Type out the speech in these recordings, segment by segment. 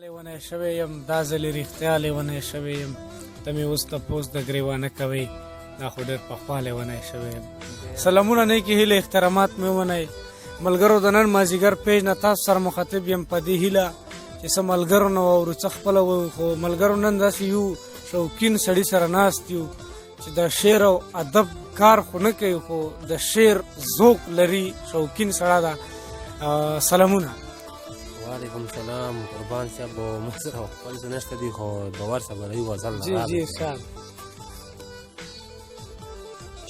لیونی شوی یم، دا ځلې رښتیا لیونی شوی یم. ته مې اوس تپوس د ګریوانه کوئ، دا خو ډېر پخوا لیونی شوی یم. سلامونه نیکې هیلې احترامات مې ومنئ. ملګرو د نن مازدیګر پیج نه تاسو سره مخاطب یم په دې هیله چې څه ملګرو نه واورو، څه خپله وایو. خو ملګرو نن داسې یو شوقین سړي سره ناست یو چې د شعر او ادب کار خو نه کوي، خو د شعر ذوق لري، شوقین سړی ده. سلامونه. وعلیکم سلام. قربان صاحب موږ سره خپل څه نشته دي، خو باور صاحب له یو غزل جی جی ارشاد.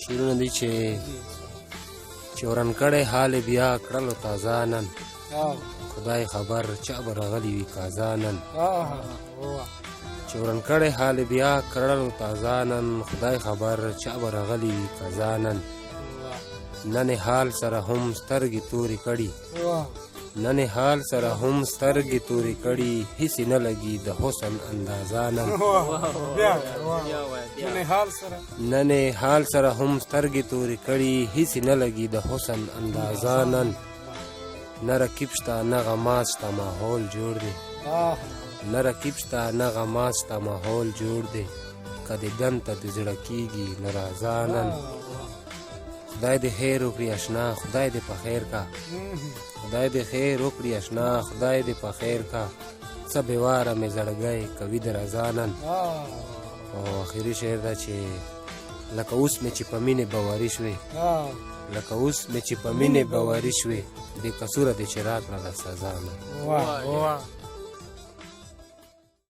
شعرونه دي چې ورن کړی حال بیا کړلو تازه نن، خدای خبر چا به راغلی وي کازا نن. چې ورن کړی حال بیا کړلو تازه نن، خدای خبر چا به راغلی وي کازا نن. نن حال سره هم سترګې تورې کړي، نن حال سره هم سترګې تورې کړي، هیڅ نه لګي د حسن اندازه نن. نن حال سره هم سترګې تورې کړي، هیڅ نه لګي د حسن اندازه نن. نه رقیب شته نه غماز شته ماحول جوړ دی، نه رقیب شته نه غماز شته ماحول جوړ دی. که د ګن ته د زړه کېږي نه راځه نن. خدای دې خیر وکړي اشنا، خدای دې په خیر کا، خدای دې خیر وکړي اشنا، خدای دې په خیر کا. څه بې واره مې زړګی کوي د رضا نن. او آخري شعر ده چې لکه اوس مې چې په مینې باوري شوې، لکه اوس مې چې په مینې باوري شوې، بې قصوره دې چې راکړله سزا نن.